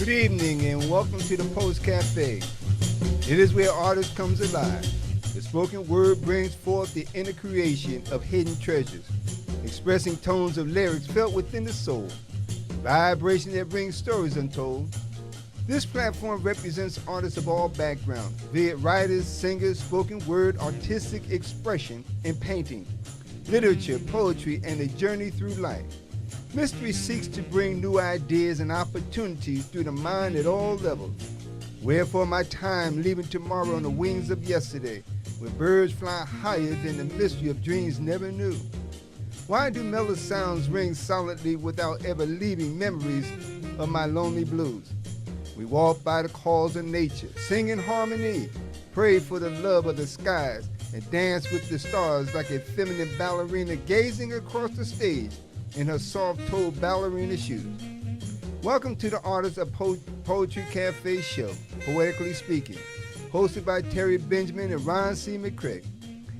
Good evening and welcome to the Post Cafe. It is where artists comes alive. The spoken word brings forth the inner creation of hidden treasures, expressing tones of lyrics felt within the soul, vibration that brings stories untold. This platform represents artists of all backgrounds, be it writers, singers, spoken word, artistic expression, and painting, literature, poetry, and a journey through life. Mystery seeks to bring new ideas and opportunities through the mind at all levels. Wherefore my time leaving tomorrow on the wings of yesterday, where birds fly higher than the mystery of dreams never knew. Why do mellow sounds ring solidly without ever leaving memories of my lonely blues? We walk by the calls of nature, sing in harmony, pray for the love of the skies, and dance with the stars like a feminine ballerina gazing across the stage in her soft-toed ballerina shoes. Welcome to the Artists of Poetry Cafe show, Poetically Speaking, hosted by Terry Benjamin and Ron C. McCrae.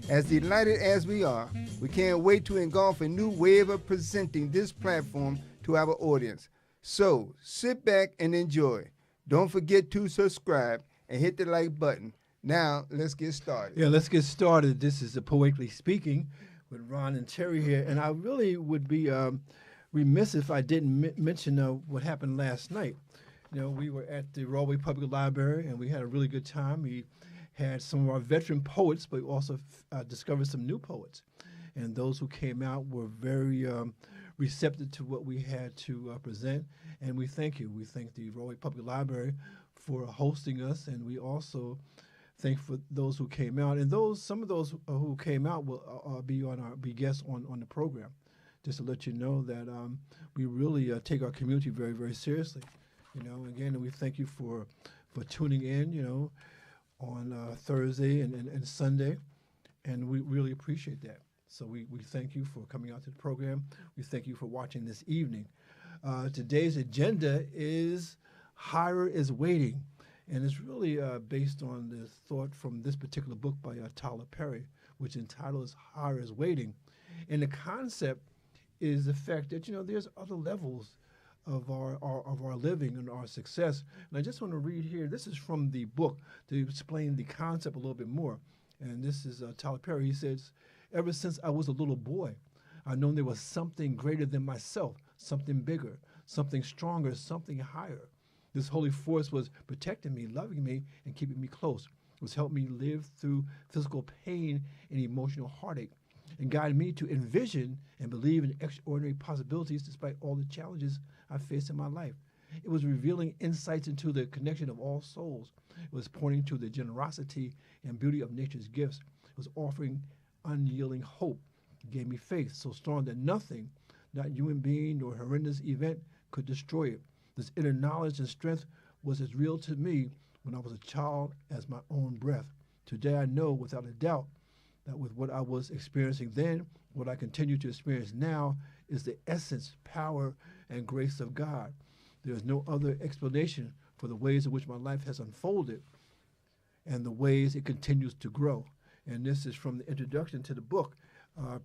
As delighted as we are, we can't wait to engulf a new wave of presenting this platform to our audience. So, sit back and enjoy. Don't forget to subscribe and hit the like button. Now, let's get started. Yeah, let's get started. This is the Poetically Speaking with Ron and Terry here, and I really would be remiss if I didn't mention what happened last night. You know, we were at the Broadway Public Library, and we had a really good time. We had some of our veteran poets, but we also discovered some new poets, and those who came out were very receptive to what we had to present, and we thank you. We thank the Broadway Public Library for hosting us, and we also thank for those who came out, and some of those who came out will be guests on the program. Just to let you know that we really take our community very, very seriously. You know, again, we thank you for tuning in. You know, on Thursday and Sunday, and we really appreciate that. So we thank you for coming out to the program. We thank you for watching this evening. Today's agenda is Higher is Waiting. And it's really based on the thought from this particular book by Tyler Perry, which entitled Higher is Waiting. And the concept is the fact that, you know, there's other levels of our living and our success. And I just want to read here. This is from the book to explain the concept a little bit more. And this is Tyler Perry. He says, ever since I was a little boy, I've known there was something greater than myself, something bigger, something stronger, something higher. This holy force was protecting me, loving me, and keeping me close. It was helping me live through physical pain and emotional heartache, and guided me to envision and believe in extraordinary possibilities despite all the challenges I faced in my life. It was revealing insights into the connection of all souls. It was pointing to the generosity and beauty of nature's gifts. It was offering unyielding hope. It gave me faith so strong that nothing, not human being nor horrendous event, could destroy it. This inner knowledge and strength was as real to me when I was a child as my own breath. Today I know without a doubt that with what I was experiencing then, what I continue to experience now is the essence, power, and grace of God. There is no other explanation for the ways in which my life has unfolded and the ways it continues to grow. And this is from the introduction to the book.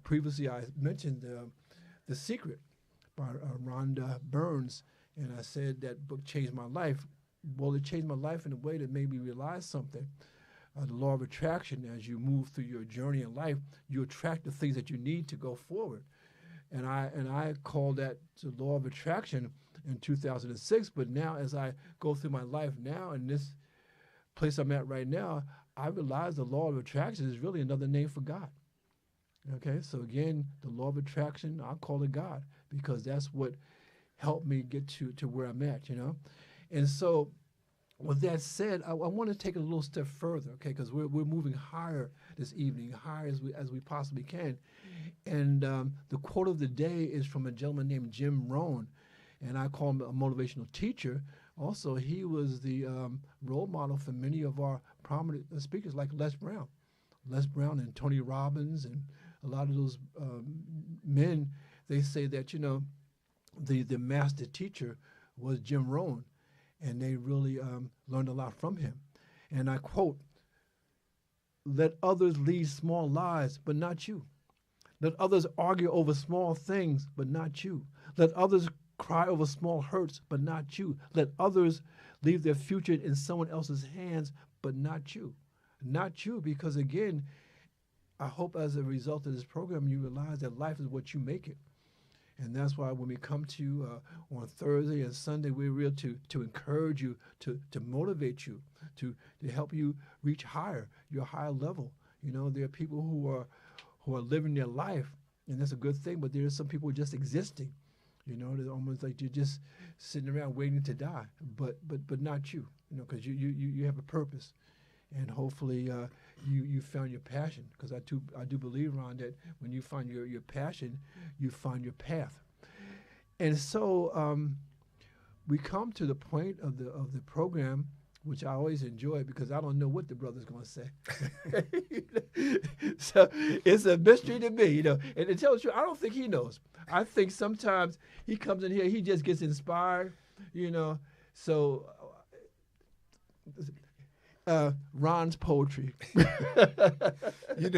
Previously I mentioned The Secret by Rhonda Burns. And I said that book changed my life. Well, it changed my life in a way that made me realize something. The law of attraction, as you move through your journey in life, you attract the things that you need to go forward. And I call that the law of attraction in 2006. But now as I go through my life now, in this place I'm at right now, I realize the law of attraction is really another name for God. Okay, so again, the law of attraction, I'll call it God, because that's what help me get to where I'm at, you know? And so with that said, I want to take it a little step further, okay? Because we're moving higher this evening, higher as we possibly can. And the quote of the day is from a gentleman named Jim Rohn, and I call him a motivational teacher. Also, he was the role model for many of our prominent speakers like Les Brown. Les Brown and Tony Robbins and a lot of those men, they say that, you know, the master teacher was Jim Rohn, and they really learned a lot from him. And I quote, "Let others lead small lives, but not you. Let others argue over small things, but not you. Let others Cry over small hurts, but not you. Let others leave their future in someone else's hands, but not you. Not you, because again, I hope as a result of this program, you realize that life is what you make it. And that's why when we come to you on Thursday and Sunday, we're real to encourage you, to motivate you, to help you reach your higher level. You know, there are people who are living their life, and that's a good thing, but there are some people just existing. You know, they're almost like you're just sitting around waiting to die, but not you, you know, because you have a purpose. And hopefully you found your passion, because I do believe, Ron, that when you find your passion, you find your path. And so we come to the point of the program, which I always enjoy because I don't know what the brother's going to say. So it's a mystery to me, you know. And to tell the truth, I don't think he knows. I think sometimes he comes in here, he just gets inspired, you know. So Ron's poetry. I'd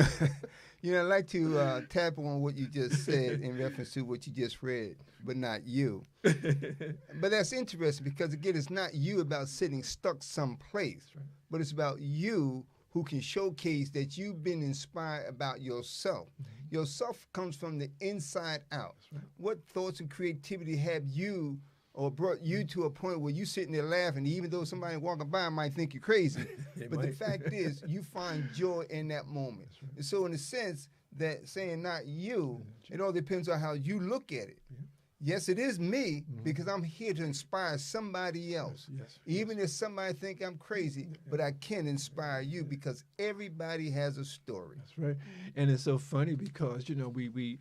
like to tap on what you just said in reference to what you just read, but not you. But that's interesting because, again, it's not you about sitting stuck someplace, right, but it's about you who can showcase that you've been inspired about yourself. Mm-hmm. Yourself comes from the inside out. Right. What thoughts and creativity have you or brought you to a point where you sitting there laughing, even though somebody walking by might think you're crazy. But the fact is, you find joy in that moment. Right. And so in a sense, that saying not you, it all depends on how you look at it. Yeah. Yes, it is me, because I'm here to inspire somebody else. Yes, even if somebody think I'm crazy, but I can inspire you because everybody has a story. That's right. And it's so funny because, you know, we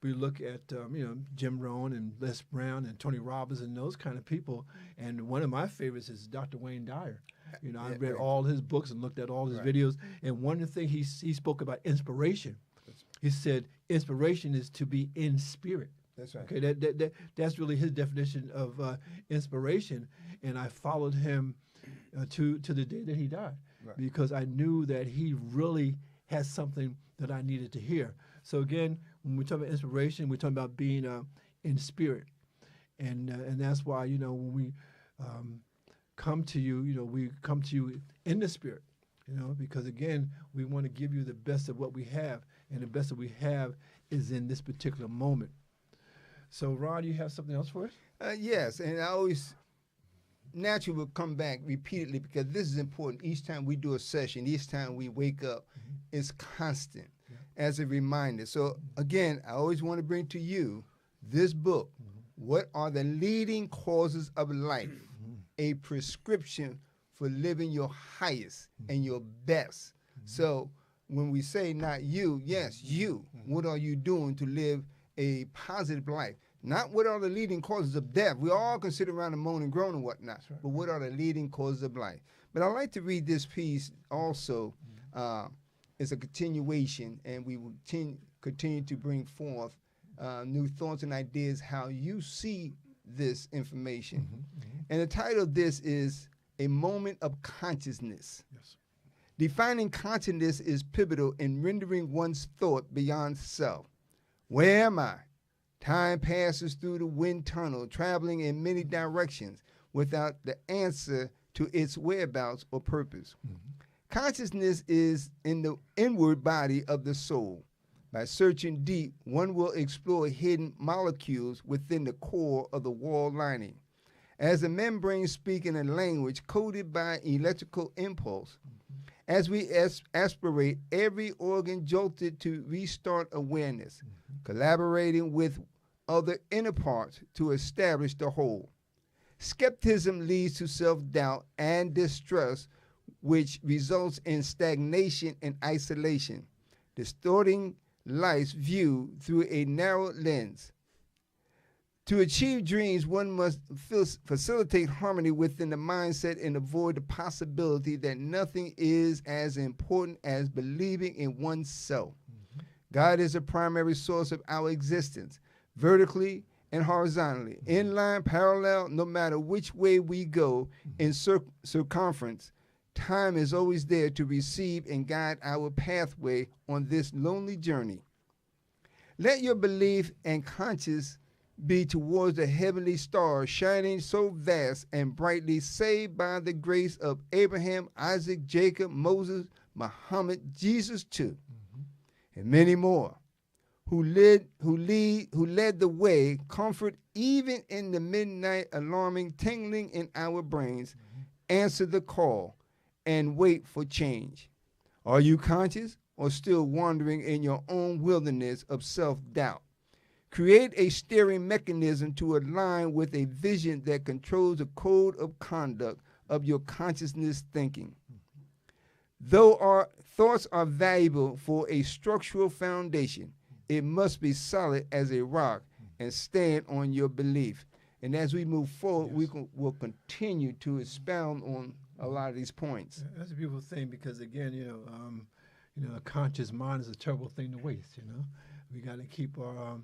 look at, Jim Rohn and Les Brown and Tony Robbins and those kind of people. And one of my favorites is Dr. Wayne Dyer. You know, I read all his books and looked at all his videos. And one of the things he spoke about inspiration. He said, inspiration is to be in spirit. That's right. Okay, that's really his definition of inspiration. And I followed him to the day that he died, right, because I knew that he really had something that I needed to hear. So again, when we talk about inspiration, we're talking about being in spirit, and that's why, you know, when we come to you, you know, we come to you in the spirit, you know, because again, we want to give you the best of what we have, and the best that we have is in this particular moment. So, Ron, you have something else for us? Yes, and I always naturally will come back repeatedly because this is important. Each time we do a session, each time we wake up, it's constant as a reminder. So, again, I always want to bring to you this book, What Are the Leading Causes of Life? A prescription for living your highest and your best. So, when we say not you, yes, you. What are you doing to live a positive life? Not what are the leading causes of death. We all can sit around and moan and groan and whatnot. Right. But what are the leading causes of life? But I'd like to read this piece also. It's a continuation, and we will continue to bring forth new thoughts and ideas how you see this information. And the title of this is A Moment of Consciousness. Yes. Defining consciousness is pivotal in rendering one's thought beyond self. Where am I? Time passes through the wind tunnel, traveling in many directions without the answer to its whereabouts or purpose. Consciousness is in the inward body of the soul. By searching deep, one will explore hidden molecules within the core of the wall lining. As the membrane speak in a language coded by electrical impulse, as we aspirate, every organ jolted to restart awareness, collaborating with other inner parts to establish the whole. Skepticism leads to self-doubt and distrust, which results in stagnation and isolation, distorting life's view through a narrow lens. To achieve dreams, one must facilitate harmony within the mindset and avoid the possibility that nothing is as important as believing in oneself. God is the primary source of our existence, vertically and horizontally, in line, parallel, no matter which way we go in circumference. Time is always there to receive and guide our pathway on this lonely journey. Let your belief and conscious be towards the heavenly stars, shining so vast and brightly, saved by the grace of Abraham, Isaac, Jacob, Moses, Muhammad, Jesus too, and many more, who led the way, comfort even in the midnight, alarming, tingling in our brains, answer the call, and wait for change. Are you conscious or still wandering in your own wilderness of self-doubt? Create a steering mechanism to align with a vision that controls the code of conduct of your consciousness thinking. Though our thoughts are valuable for a structural foundation, it must be solid as a rock and stand on your belief. And as we move forward, we'll continue to expound on a lot of these points. That's a beautiful thing because, again, a conscious mind is a terrible thing to waste. We got to keep our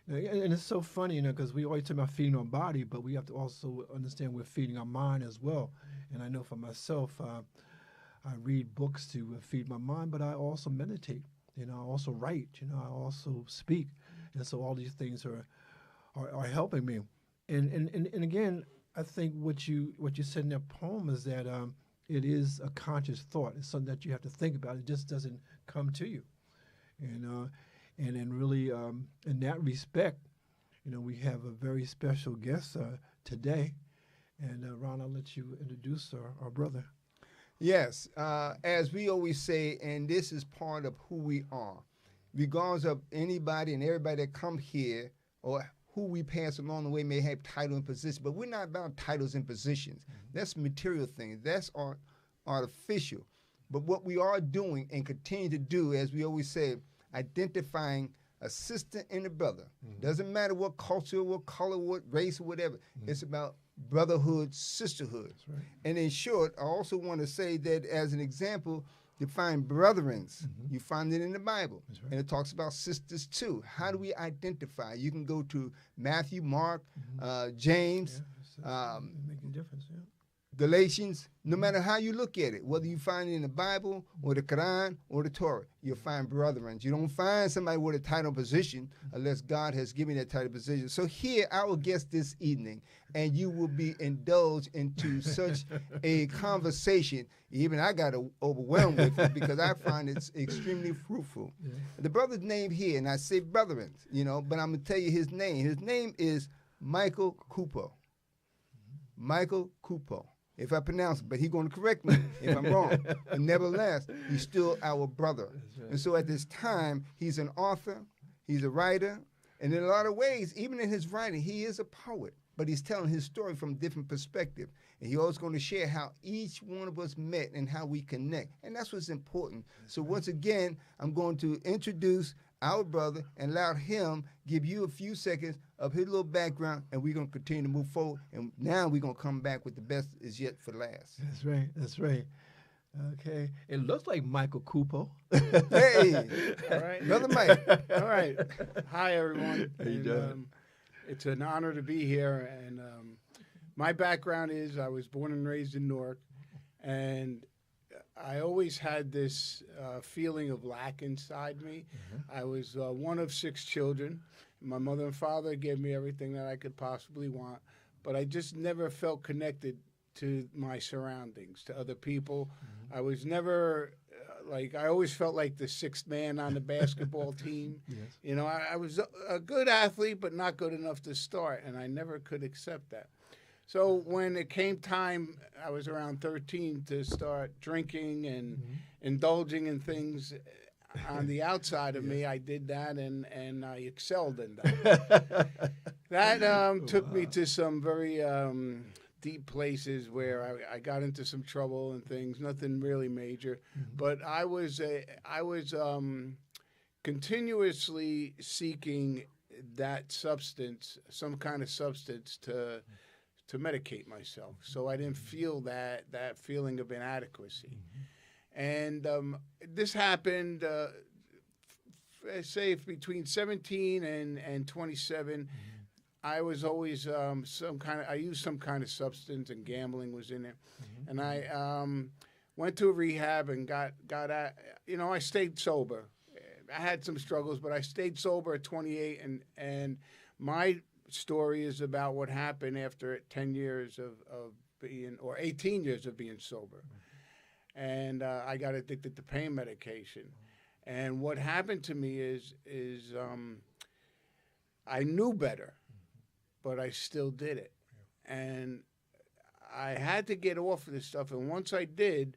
and it's so funny, because we always talk about feeding our body, but we have to also understand we're feeding our mind as well. And I know for myself, I read books to feed my mind, but I also meditate. I also write. I also speak, and so all these things are helping me. And again, I think what you said in that poem is that it is a conscious thought. It's something that you have to think about. It just doesn't come to you, And then really, in that respect, we have a very special guest today. And Ron, I'll let you introduce our brother. Yes, as we always say, and this is part of who we are, regardless of anybody and everybody that come here or who we pass along the way may have title and position, but we're not about titles and positions. That's material things. That's artificial. But what we are doing and continue to do, as we always say, identifying a sister and a brother. Doesn't matter what culture, what color, what race, or whatever. It's about brotherhood, sisterhood. Right. And in short, I also want to say that as an example, you find brethrens. You find it in the Bible. Right. And it talks about sisters too. How do we identify? You can go to Matthew, Mark, James, making a difference, Galatians, no matter how you look at it, whether you find it in the Bible or the Quran or the Torah, you'll find brethren. You don't find somebody with a title position unless God has given that title position. So here, our guest this evening, and you will be indulged into such a conversation. Even I got overwhelmed with it because I find it's extremely fruitful. Yeah. The brother's name here, and I say brethren, but I'm going to tell you his name. His name is Michael Kupo. Michael Kupo. If I pronounce it, but he's going to correct me if I'm wrong. But nevertheless, he's still our brother. Right. And so at this time, he's an author, he's a writer, and in a lot of ways, even in his writing, he is a poet, but he's telling his story from a different perspective. And he's always going to share how each one of us met and how we connect. And that's what's important. So once again, I'm going to introduce our brother and allow him give you a few seconds of his little background, and we're going to continue to move forward. And now we're going to come back with the best is yet for last. That's right. That's right. Okay. It looks like Michael Kupo. Hey. All right. Brother Mike. All right. Hi, everyone. How you doing? It's an honor to be here. And my background is I was born and raised in Newark, and I always had this feeling of lack inside me. I was one of 6 children. My mother and father gave me everything that I could possibly want, but I just never felt connected to my surroundings, to other people. I was never, I always felt like the 6th man on the basketball team. Yes. I was a good athlete, but not good enough to start, and I never could accept that. So when it came time, I was around 13 to start drinking and indulging in things on the outside of me. I did that, and I excelled in that. That took me to some very deep places where I got into some trouble and things. Nothing really major, but I was continuously seeking that substance, some kind of substance to medicate myself, so I didn't feel that feeling of inadequacy. And this happened, say, between 17 and 27. I was always I used some kind of substance, and gambling was in it. And I went to a rehab and got at, I stayed sober. I had some struggles, but I stayed sober at 28, and my story is about what happened after 10 years of being, or 18 years of being sober. And I got addicted to pain medication. And what happened to me is I knew better, but I still did it. And I had to get off of this stuff. And once I did,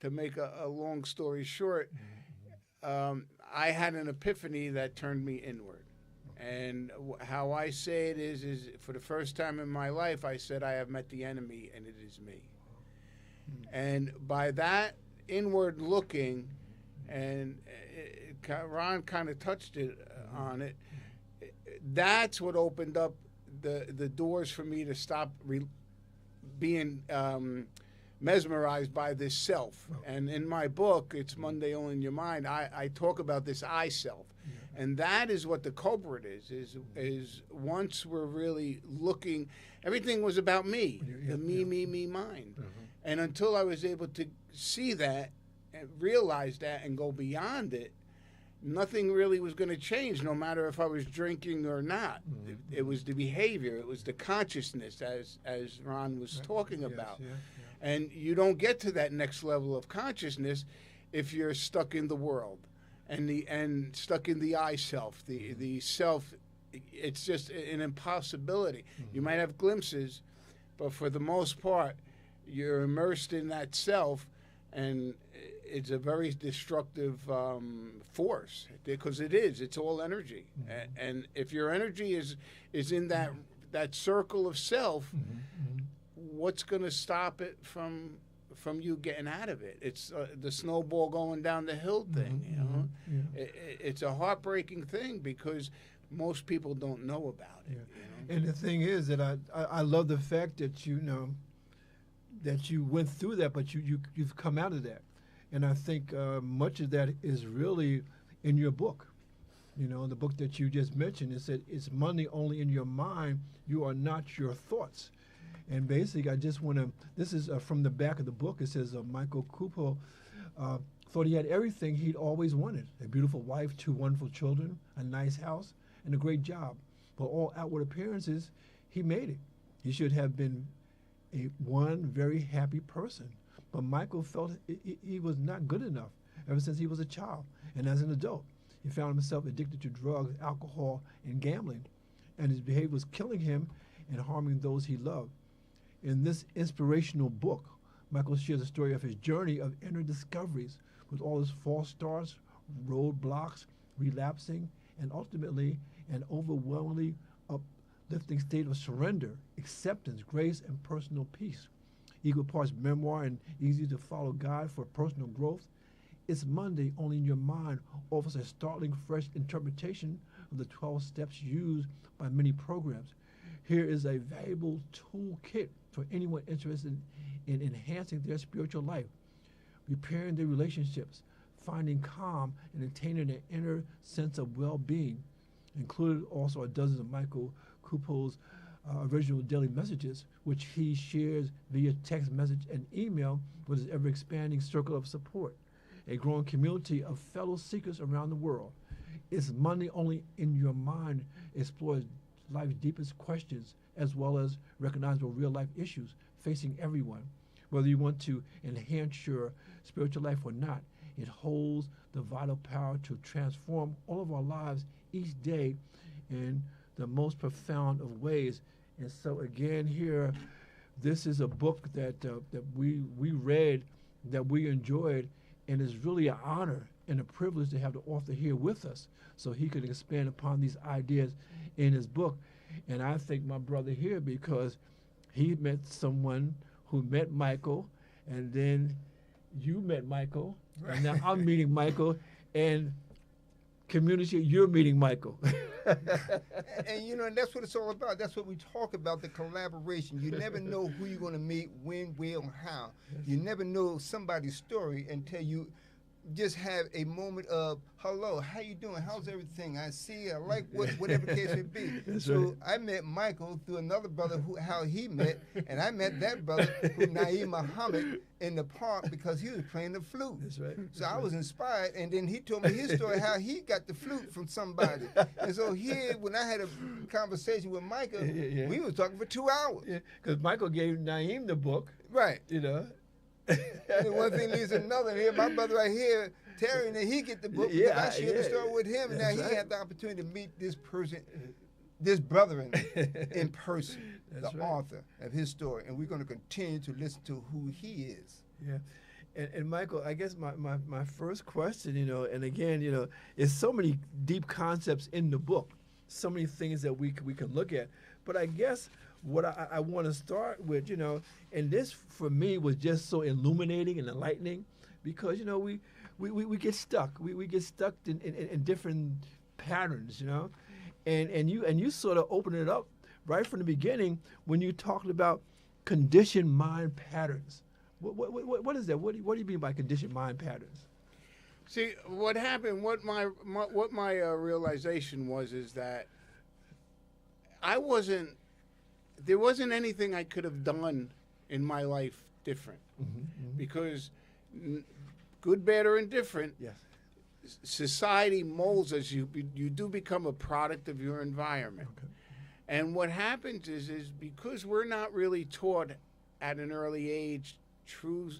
to make a long story short, I had an epiphany that turned me inward. And how I say it is for the first time in my life, I said, I have met the enemy, and it is me. And by that inward looking, and Ron kind of touched on it, that's what opened up the doors for me to stop being mesmerized by this self. And in my book, It's Monday Only in Your Mind, I talk about this I self. And that is what the culprit is once we're really looking, everything was about me, the me mind. And until I was able to see that and realize that and go beyond it, nothing really was going to change, no matter if I was drinking or not. It was the behavior, it was the consciousness, as Ron was talking about. And you don't get to that next level of consciousness if you're stuck in the world and stuck in the I self, the self. It's just an impossibility. You might have glimpses, but for the most part, you're immersed in that self, and it's a very destructive force, because it's all energy. And if your energy is in that circle of self, what's going to stop it from you getting out of it? It's the snowball going down the hill thing. You know, it's a heartbreaking thing because most people don't know about it. You know? And the thing is that I love the fact that that you went through that, but you've come out of that. And I think much of that is really in your book. You know, the book that you just mentioned, it said, it's money only in your mind. You are not your thoughts. And basically, I just want to, this is from the back of the book. It says Michael Coupeau thought he had everything he'd always wanted: a beautiful wife, 2 wonderful children, a nice house, and a great job. For all outward appearances, he made it. He should have been one very happy person. But Michael felt he was not good enough ever since he was a child. And as an adult, he found himself addicted to drugs, alcohol, and gambling. And his behavior was killing him and harming those he loved. In this inspirational book, Michael shares a story of his journey of inner discoveries with all his false starts, roadblocks, relapsing, and ultimately an overwhelmingly uplifting state of surrender, acceptance, grace, and personal peace. Equal parts memoir and easy-to-follow guide for personal growth, It's Monday Only in Your Mind offers a startling fresh interpretation of the 12 steps used by many programs. Here is a valuable toolkit for anyone interested in enhancing their spiritual life, repairing their relationships, finding calm, and attaining an inner sense of well-being. Included also a dozen of Michael Coupeau's original daily messages, which he shares via text message and email with his ever-expanding circle of support, a growing community of fellow seekers around the world. It's Monday Only in Your Mind explores life's deepest questions as well as recognizable real-life issues facing everyone. Whether you want to enhance your spiritual life or not, it holds the vital power to transform all of our lives each day in the most profound of ways. And so again here, this is a book that we read, that we enjoyed, and it's really an honor and a privilege to have the author here with us so he could expand upon these ideas in his book. And I thank my brother here because he met someone who met Michael, and then you met Michael, and now I'm meeting Michael, and community, you're meeting Michael. And you know, and that's what it's all about. That's what we talk about, the collaboration. You never know who you're going to meet, when, where, and how. You never know somebody's story until you just have a moment of hello, how you doing? How's everything? I see, I like whatever the case may be. So I met Michael through another brother how he met, and I met that brother who Naeem Muhammad in the park because he was playing the flute. That's right. So I was inspired, and then he told me his story how he got the flute from somebody. And so here, when I had a conversation with Michael, we were talking for 2 hours. Yeah, because Michael gave Naeem the book. Right. You know. And one thing leads to another. Here, my brother right here, Terry, and then he get the book because I shared the story with him, and now he had the opportunity to meet this person, this brother in person, the author of his story, and we're going to continue to listen to who he is. Yeah. And Michael, I guess my first question, you know, and again, you know, is so many deep concepts in the book, so many things that we can look at, but I guess what I want to start with, you know, and this for me was just so illuminating and enlightening because, you know, we get stuck. We get stuck in different patterns, you know, and you sort of open it up right from the beginning when you talked about conditioned mind patterns. What is that? What do you mean by conditioned mind patterns? See, what happened, what my realization was is that there wasn't anything I could have done in my life different. Because good, bad, or indifferent, society molds us. You do become a product of your environment. Okay. And what happens is because we're not really taught at an early age to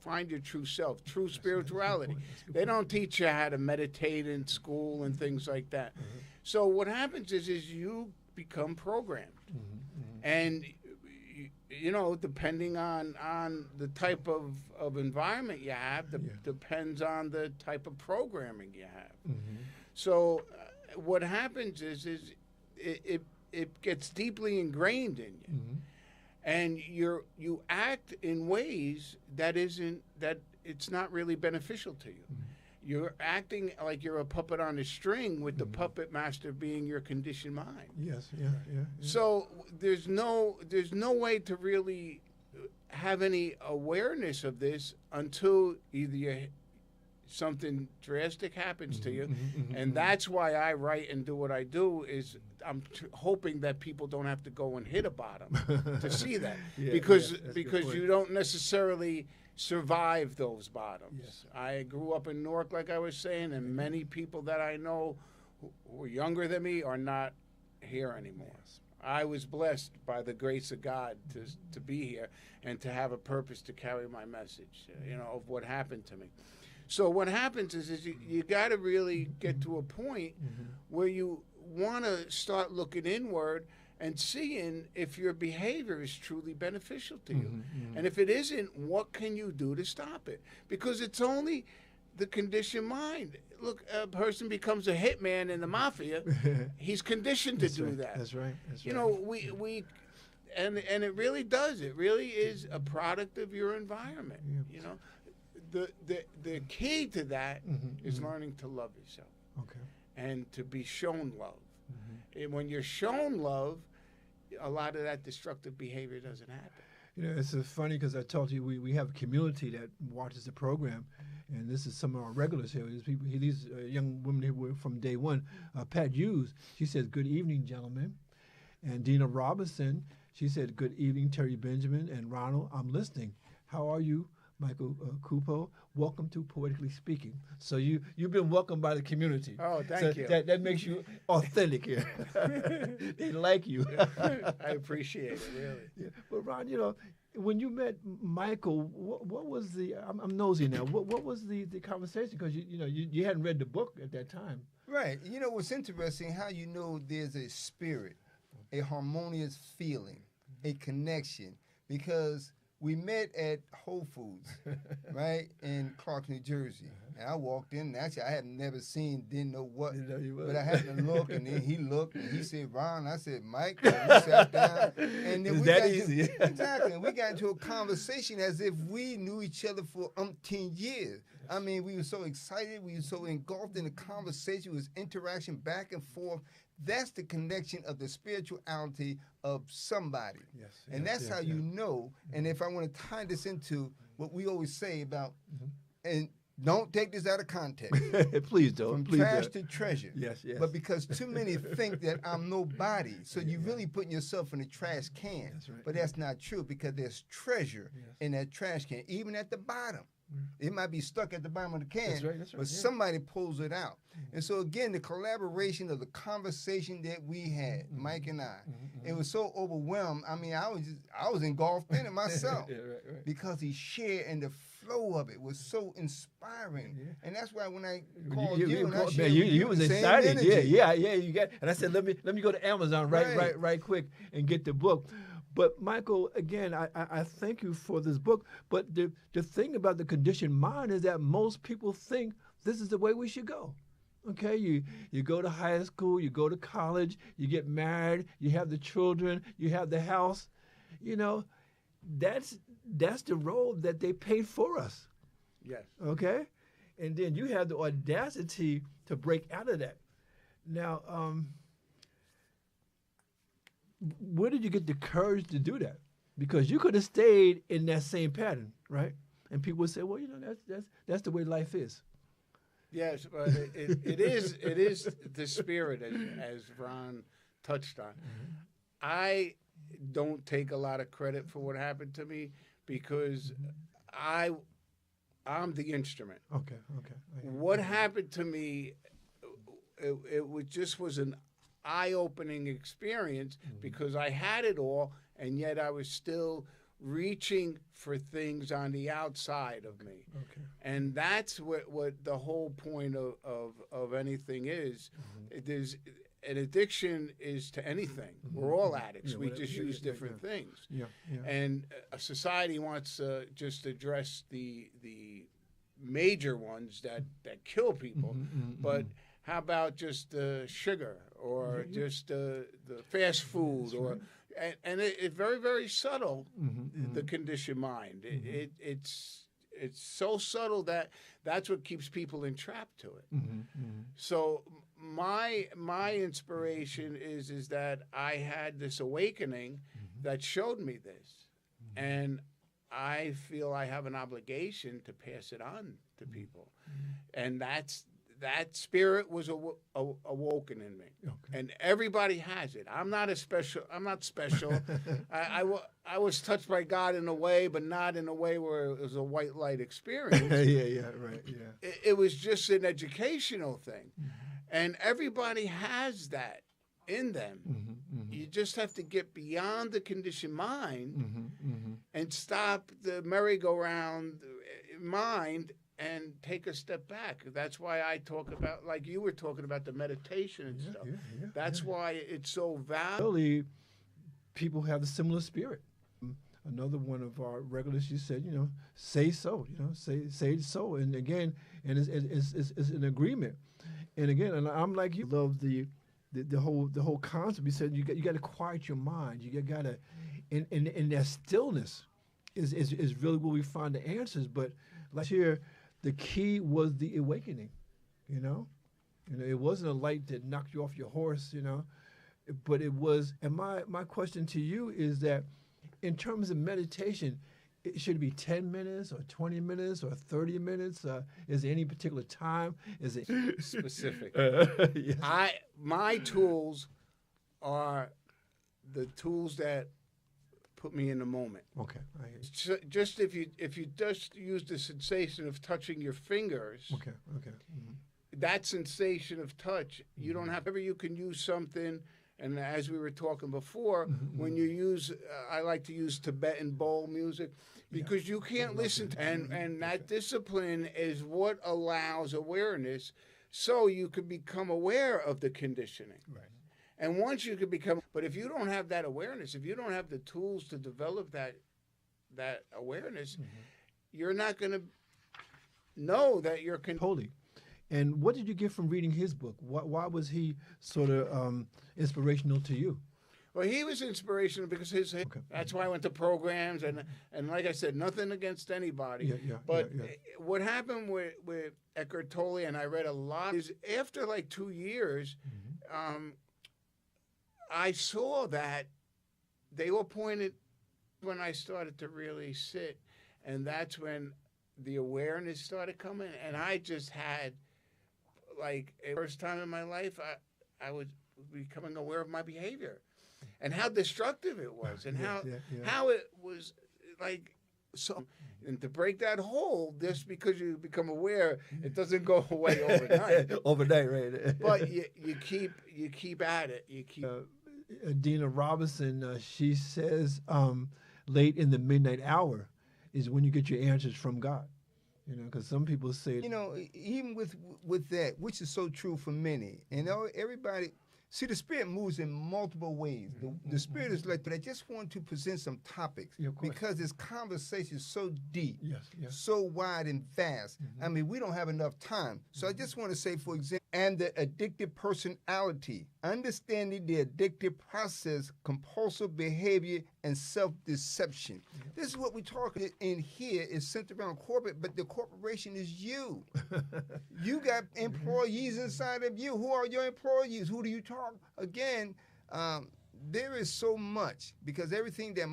find your true self, true spirituality. They don't teach you how to meditate in school and things like that. So what happens is you become programmed. And you know, depending on the type of environment you have, depends on the type of programming you have. So what happens is it gets deeply ingrained in you, and you act in ways that it's not really beneficial to you. You're acting like you're a puppet on a string with the puppet master being your conditioned mind. Yes, So there's no way to really have any awareness of this until either something drastic happens to you, and that's why I write and do what I do. Is I'm hoping that people don't have to go and hit a bottom to see that, because you don't necessarily survive those bottoms. I grew up in Newark, like I was saying, and many people that I know who were younger than me are not here anymore. I was blessed by the grace of God to be here and to have a purpose to carry my message, you know, of what happened to me. So what happens is you got to really get to a point where you want to start looking inward and seeing if your behavior is truly beneficial to you. And if it isn't, what can you do to stop it? Because it's only the conditioned mind. Look, a person becomes a hitman in the mafia. He's conditioned to do that. That's right. You know, and it really does. It really is a product of your environment. You know, the key to that is learning to love yourself. Okay. And to be shown love. And when you're shown love, a lot of that destructive behavior doesn't happen. You know, it's funny because I told you we have a community that watches the program, and this is some of our regulars here. These young women who were from day one. Pat Hughes, she says, "Good evening, gentlemen." And Dina Robinson, she said, "Good evening, Terry Benjamin and Ronald. I'm listening. How are you, Michael Kupo? Welcome to Poetically Speaking." So you've been welcomed by the community. Oh, thank you. That makes you authentic here. They like you. I appreciate it, really. Yeah. But Ron, you know, when you met Michael, what was the? I'm nosy now. What was the conversation? Because you hadn't read the book at that time. Right. You know what's interesting? How you know there's a spirit, a harmonious feeling, a connection, because we met at Whole Foods, right, in Clark, New Jersey. And I walked in, and actually I had never seen, didn't know what, but I happened to look, and then he looked, and he said, "Ron," I said, "Mike," and we sat down. And then easy? Exactly. And we got into a conversation as if we knew each other for umpteen years. I mean, we were so excited, we were so engulfed in the conversation, it was interaction back and forth. That's the connection of the spirituality of somebody. And that's how you know. And if I want to tie this into what we always say about, and Don't take this out of context. Please don't. From Please trash don't. to treasure. Yes, yes. But because too many think that I'm nobody, so you're really putting yourself in a trash can. That's right. But that's not true, because there's treasure in that trash can, even at the bottom. It might be stuck at the bottom of the can, That's right, but somebody pulls it out. And so again, the collaboration of the conversation that we had, Mike and I, it was so overwhelmed. I mean, I was engulfed in it myself because he shared, and the flow of it was so inspiring. And that's why when I called you, and I shared with you was the same excited. energy. Yeah. You got. And I said, let me go to Amazon right quick and get the book. But Michael, again, I thank you for this book. But the thing about the conditioned mind is that most people think this is the way we should go. Okay, you go to high school, you go to college, you get married, you have the children, you have the house. You know, that's the road that they paid for us. Yes. Okay, and then you have the audacity to break out of that. Now, where did you get the courage to do that? Because you could have stayed in that same pattern, right? And people would say, well, you know, that's the way life is. Yes, but it is the spirit, as Ron touched on. I don't take a lot of credit for what happened to me, because I'm the instrument. Okay. What happened to me, it was an eye-opening experience, because I had it all, and yet I was still reaching for things on the outside of me. Okay. And that's what the whole point of anything is. There's an addiction is to anything. We're all addicts. Yeah, we just use different things. Yeah. And a society wants to just address the major ones that kill people. But how about just the sugar, or just the fast food, or and it's very, very subtle, the conditioned mind. It's so subtle that that's what keeps people entrapped to it. So my inspiration is that I had this awakening that showed me this, and I feel I have an obligation to pass it on to people, and that spirit was awoken in me, and everybody has it. I'm not special. I was touched by God in a way, but not in a way where it was a white light experience. It was just an educational thing, and everybody has that in them. You just have to get beyond the conditioned mind and stop the merry-go-round mind and take a step back. That's why I talk about, like you were talking about, the meditation and stuff. That's why it's so valuable. Really, people have a similar spirit. Another one of our regulars, she said, you know, say so. You know, say so. And again, and it's an agreement. And again, and I'm like you, love the whole concept. You said you got to quiet your mind. You got to, in that stillness is really where we find the answers. But last year, the key was the awakening, you know, it wasn't a light that knocked you off your horse, you know, but it was. And my question to you is that, in terms of meditation, it should be 10 minutes or 20 minutes or 30 minutes? Is there any particular time? Is it specific? Yes. My tools are the tools that put me in the moment. Okay. Just if you just use the sensation of touching your fingers. Okay. That sensation of touch, you don't have. Ever you can use something, and as we were talking before, when you use, I like to use Tibetan bowl music, because you can't listen to, and that discipline is what allows awareness, so you can become aware of the conditioning. Right. And once you can become, but if you don't have that awareness, if you don't have the tools to develop that awareness, you're not going to know that you're holy. And what did you get from reading his book? Why was he sort of inspirational to you? Well, he was inspirational because that's why I went to programs, and like I said, nothing against anybody. But what happened with Eckhart Tolle, and I read a lot, is after like 2 years, I saw that they all pointed when I started to really sit, and that's when the awareness started coming, and I just had, like, first time in my life, I was becoming aware of my behavior and how destructive it was, and how it was, like, so. And to break that hold, just because you become aware, it doesn't go away overnight. Overnight, right? But you keep at it. You keep. Dina Robinson, she says, late in the midnight hour is when you get your answers from God. You know, because some people say, You know, even with that, which is so true for many, and everybody. See, the Spirit moves in multiple ways. The Spirit is like, but I just want to present some topics because this conversation is so deep, so wide and vast. I mean, we don't have enough time. So I just want to say, for example, and the addictive personality, understanding the addictive process, compulsive behavior, and self-deception. This is what we talk in here is centered around corporate, but the corporation is you. You got employees inside of you. Who are your employees? Who do you talk? Again, there is so much because everything that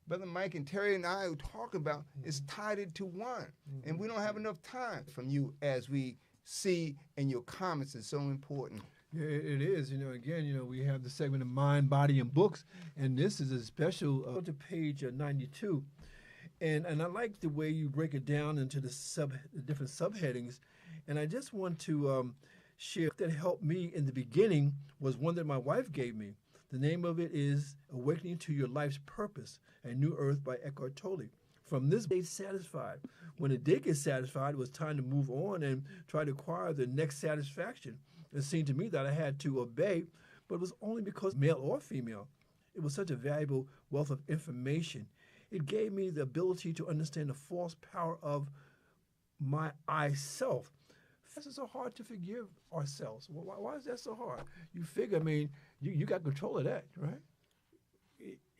Brother Mike and Terry and I talk about is tied into one. And we don't have enough time from you as we see, and your comments are so important. Yeah, it is. You know, again, you know, we have the segment of Mind, Body, and Books, and this is a special to page 92. And I like the way you break it down into the different subheadings. And I just want to share that helped me in the beginning was one that my wife gave me. The name of it is Awakening to Your Life's Purpose, A New Earth by Eckhart Tolle. From this day satisfied. When it did get satisfied, it was time to move on and try to acquire the next satisfaction. It seemed to me that I had to obey, but it was only because male or female. It was such a valuable wealth of information. It gave me the ability to understand the false power of my I self. This is so hard to forgive ourselves. Why is that so hard? You figure, I mean, you got control of that, right?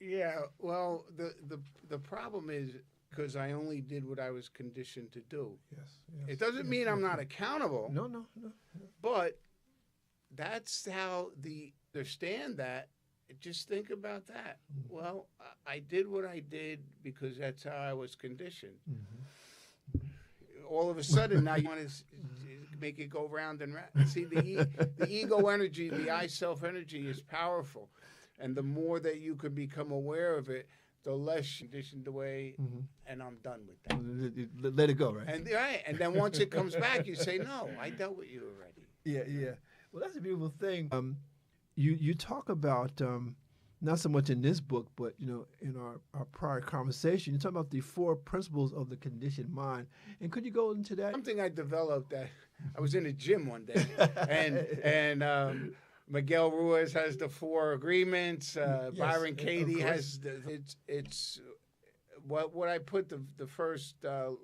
Yeah, well, the problem is because I only did what I was conditioned to do. Yes. It doesn't mean I'm not accountable. No. But that's how understand that. Just think about that. Mm-hmm. Well, I did what I did because that's how I was conditioned. Mm-hmm. All of a sudden, now you want to make it go round and round. See, the ego energy, the I self energy is powerful. And the more that you can become aware of it, the less conditioned away, and I'm done with that. Let it go, right? And then once it comes back, you say, no, I dealt with you already. Yeah. Well, that's a beautiful thing. You talk about, not so much in this book, but, you know, in our prior conversation, you talk about the 4 principles of the conditioned mind. And could you go into that? Something I developed that I was in a gym one day, and Miguel Ruiz has the 4 agreements. Yes, Byron Katie has it's what I put the first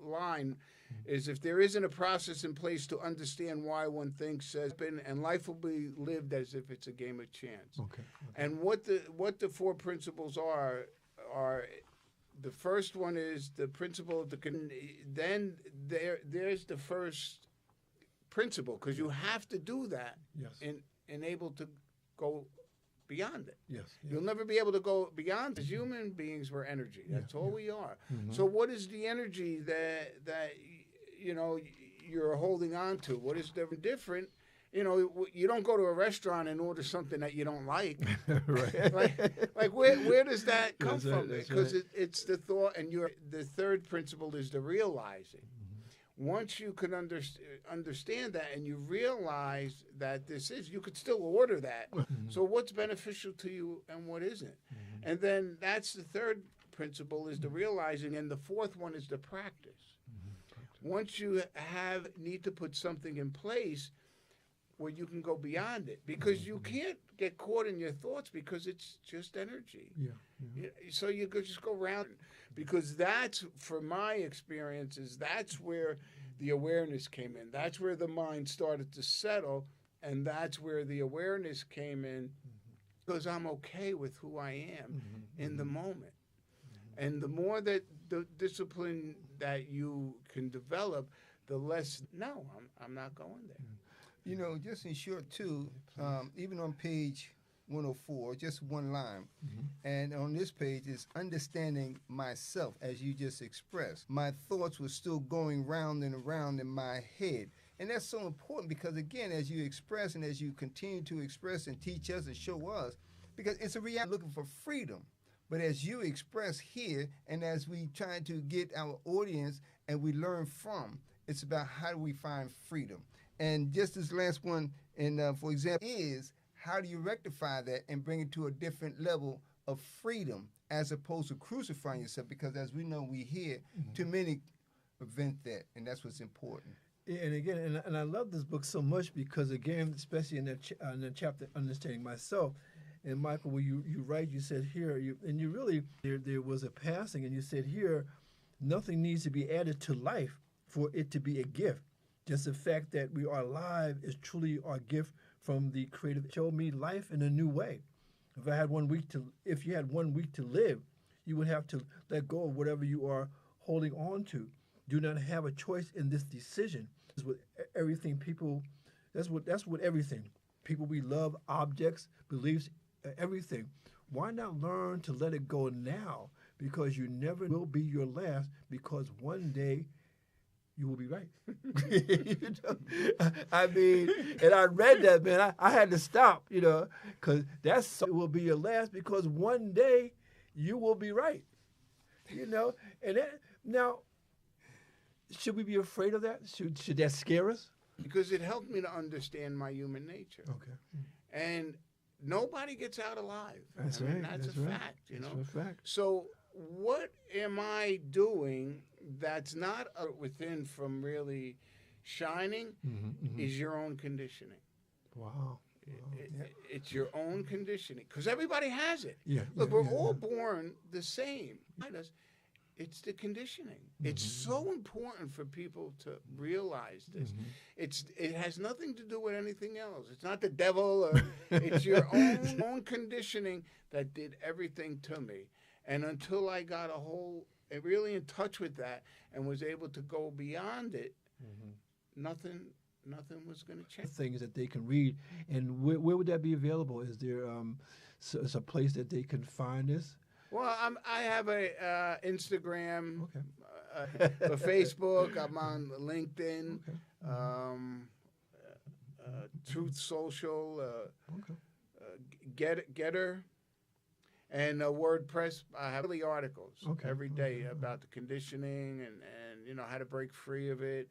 line is, if there isn't a process in place to understand why one thinks and life will be lived as if it's a game of chance. Okay. And what the 4 principles are the first one is the principle of then there's the first principle, because you have to do that. Yes. And able to go beyond it. Yes. You'll never be able to go beyond. As human beings, we're energy. That's all we are. Mm-hmm. So what is the energy that you know you're holding on to? What is different? You know, you don't go to a restaurant and order something that you don't like. Right. like where does that come from? Right, because it's the thought, and the third principle is the realizing. Once you can understand that and you realize that you could still order that. So what's beneficial to you and what isn't? And then that's the third principle, is the realizing, and the fourth one is the practice. Once you need to put something in place where you can go beyond it, because you can't get caught in your thoughts because it's just energy. Yeah. So you could just go around, because that's, from my experiences, that's where the awareness came in. That's where the mind started to settle, and that's where the awareness came in, because I'm okay with who I am in the moment. And the more that the discipline that you can develop, the less, no, I'm not going there. You know, just in short, too, even on page 104, just one line. And on this page is understanding myself, as you just expressed. My thoughts were still going round and around in my head. And that's so important because, again, as you express and as you continue to express and teach us and show us, because it's a reality looking for freedom. But as you express here and as we try to get our audience and we learn from, it's about how do we find freedom. And just this last one, and for example, is how do you rectify that and bring it to a different level of freedom as opposed to crucifying yourself? Because as we know, we hear too many prevent that, and that's what's important. Yeah, and again, and I love this book so much because, again, especially in the chapter, Understanding Myself, and Michael, where you write, you said here, you really, there was a passing, and you said here, nothing needs to be added to life for it to be a gift. Just the fact that we are alive is truly our gift from the Creator. Showed me life in a new way. If you had 1 week to live, you would have to let go of whatever you are holding on to. Do not have a choice in this decision. That's what everything people. That's what everything people we love, objects, beliefs, everything. Why not learn to let it go now? Because you never will be your last. Because one day you will be right. You know? I mean, and I read that, man. I had to stop, because it will be your last because one day you will be right. And now, should we be afraid of that? Should that scare us? Because it helped me to understand my human nature. Okay. And nobody gets out alive. That's I mean, right. That's a fact, That's a fact. So what am I doing that's not within from really shining is your own conditioning. Wow. It's your own conditioning because everybody has it. Yeah. Look, we're all born the same. It's the conditioning. It's so important for people to realize this. It has nothing to do with anything else. It's not the devil. Or it's your own conditioning that did everything to me. And until I got really in touch with that and was able to go beyond it, nothing was going to change. Things that they can read. And where would that be available? Is there a place that they can find this? Well, I have a Instagram, a Facebook. I'm on LinkedIn, Truth Social, Getter, and WordPress. I have daily articles every day about the conditioning and how to break free of it,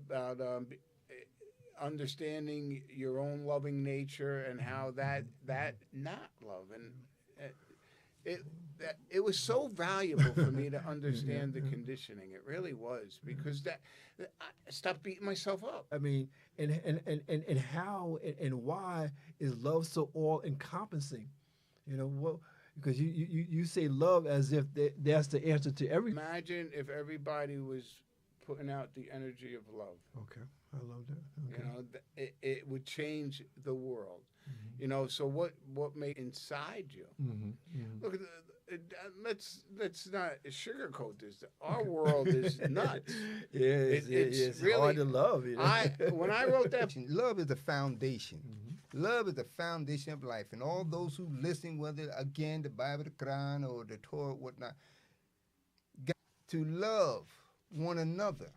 about understanding your own loving nature and how that not love and. It was so valuable for me to understand the conditioning. It really was because I stopped beating myself up. I mean, and how and why is love so all encompassing? Because you say love as if that's the answer to everything. Imagine if everybody was putting out the energy of love. Okay, I love that. Okay. It would change the world. So what made inside you? Look, let's not sugarcoat this. Our world is nuts. It's really hard to love. When I wrote that, love is the foundation. Love is the foundation of life, and all those who listen, whether again the Bible, the Quran, or the Torah, whatnot, got to love one another.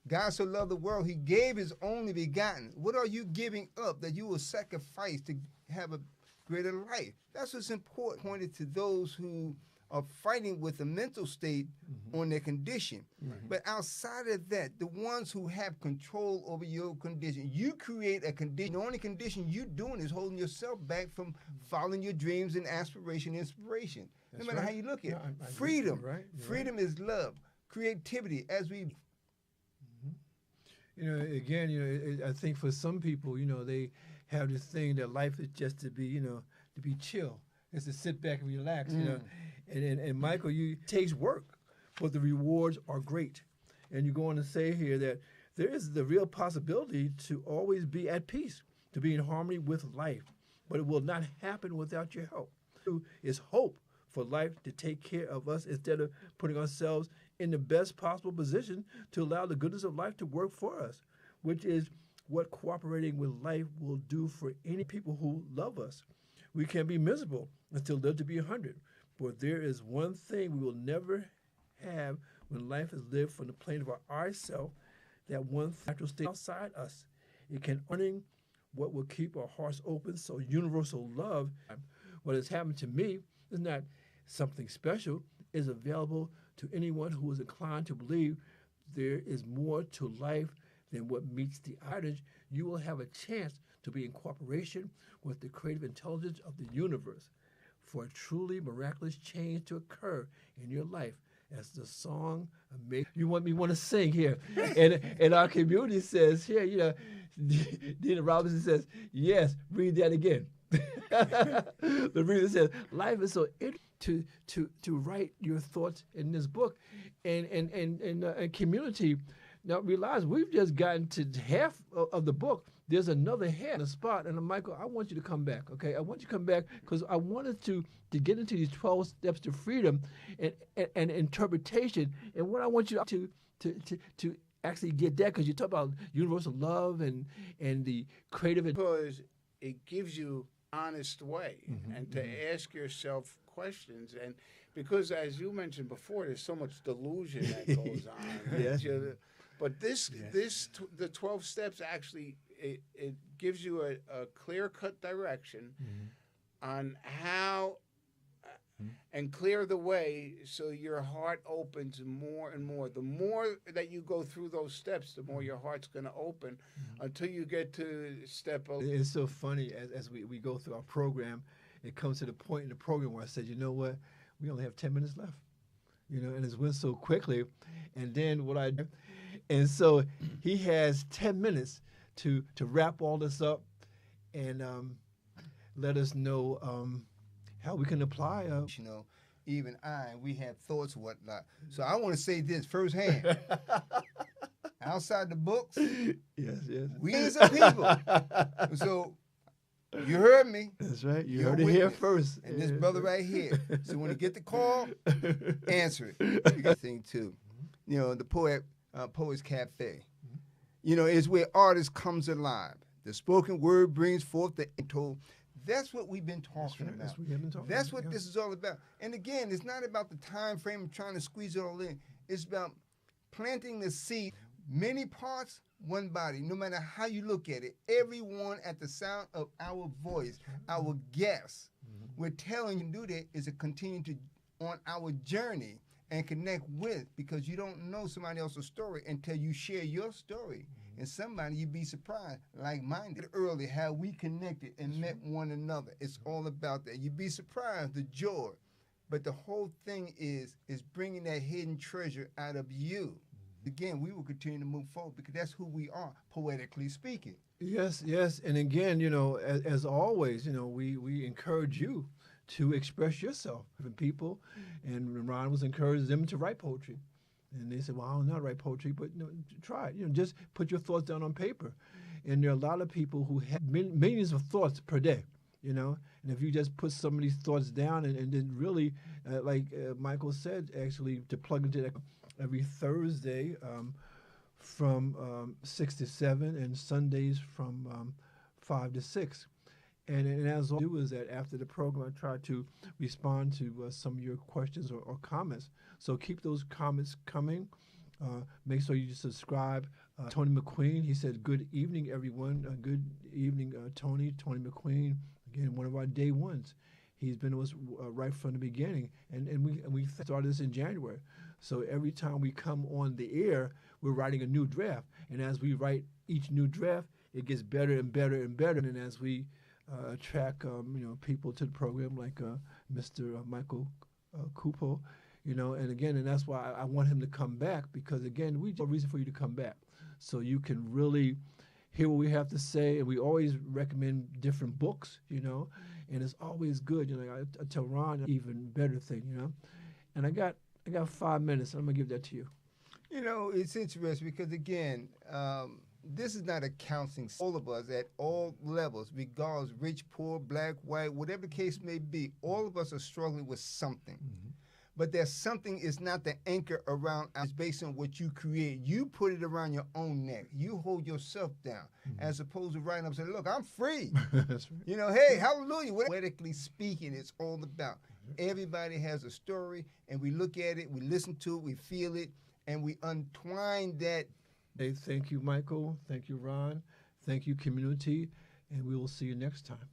God so loved the world, he gave his only begotten. What are you giving up that you will sacrifice to have a greater life? That's what's important. Pointed to those who are fighting with a mental state on their condition. But outside of that, the ones who have control over your condition, you create a condition. The only condition you're doing is holding yourself back from following your dreams and aspiration, inspiration. That's no matter how you look at it. Freedom. Freedom is love. Creativity, as we... I think for some people, they have this thing that life is just to be chill. It's to sit back and relax, And Michael, it takes work, but the rewards are great. And you go on to say here that there is the real possibility to always be at peace, to be in harmony with life, but it will not happen without your help. It's hope for life to take care of us instead of putting ourselves in the best possible position to allow the goodness of life to work for us, which is what cooperating with life will do for any people who love us. we can be miserable and still live to be 100. But there is one thing we will never have when life is lived from the plane of our I self, that one natural state outside us. It can earning what will keep our hearts open. So universal love, what has happened to me, is not something special. Is available to anyone who is inclined to believe there is more to life than what meets the average. You will have a chance to be in cooperation with the creative intelligence of the universe for a truly miraculous change to occur in your life. As the song you want to sing here, and our community says here, Dina Robinson says, yes, read that again. The reader says, life is so interesting to write your thoughts in this book, and community. Now realize we've just gotten to half of the book. There's another half on the spot, and Michael, I want you to come back. Okay, I want you to come back because I wanted to get into these 12 steps to freedom and interpretation, and what I want you to actually get that, because you talk about universal love and the creative. Because it gives you honest way and to ask yourself questions, and because as you mentioned before, there's so much delusion that goes on. Yes. But the 12 steps actually it gives you a clear-cut direction on how and clear the way so your heart opens more and more. The more that you go through those steps, the more your heart's going to open until you get to step 11. It's so funny as we go through our program, it comes to the point in the program where I said, you know what, we only have 10 minutes left, and it's went so quickly. And then and so he has 10 minutes to wrap all this up and let us know how we can apply. Even we had thoughts and whatnot. So I want to say this firsthand. Outside the books, yes, we as a people. So you heard me. That's right. You heard it here first. And this brother right here. So when you get the call, answer it. You got thing too. The Poets Cafe. Is where artist comes alive. The spoken word brings forth the told. That's what we've been talking about. That's what we've been talking That's about. what this is all about. And again, it's not about the time frame of trying to squeeze it all in. It's about planting the seed. Many parts, one body. No matter how you look at it, everyone at the sound of our voice, our guests, we're telling you to do that is to continue to on our journey and connect with, because you don't know somebody else's story until you share your story. And somebody, you'd be surprised, like-minded, early, how we connected and met one another. It's all about that. You'd be surprised, the joy. But the whole thing is bringing that hidden treasure out of you. Again, we will continue to move forward because that's who we are, poetically speaking. Yes. And again, as always, we encourage you to express yourself with people. And Ron was encouraging them to write poetry. And they said, well, I don't know how to write poetry, but try it. Just put your thoughts down on paper. And there are a lot of people who have millions of thoughts per day, And if you just put some of these thoughts down and then really, like Michael said, actually, to plug into that every Thursday from 6 to 7 and Sundays from 5 to 6. And as I do is that after the program, I try to respond to some of your questions or comments. So keep those comments coming. Make sure you subscribe. Tony McQueen, he said, good evening, everyone. Good evening, Tony McQueen. Again, one of our day ones. He's been with us right from the beginning. And we started this in January. So every time we come on the air, we're writing a new draft. And as we write each new draft, it gets better and better and better. And as we attract people to the program like Mr. Michael Kupo, and that's why I want him to come back, because again, we have a reason for you to come back, so you can really hear what we have to say. And we always recommend different books, and it's always good. I tell Ron even better thing, And I got 5 minutes. I'm gonna give that to you. It's interesting because again. This is not a counseling. All of us at all levels, regardless, rich, poor, black, white, whatever the case may be, all of us are struggling with something. but there's something is not the anchor around. It's based on what you create. You put it around your own neck. You hold yourself down, as opposed to writing up and saying, "Look, I'm free." That's right. You know, hey, hallelujah. Poetically speaking, it's all about. Everybody has a story, and we look at it, we listen to it, we feel it, and we untwine that. Hey, thank you, Michael. Thank you, Ron. Thank you, community. And we will see you next time.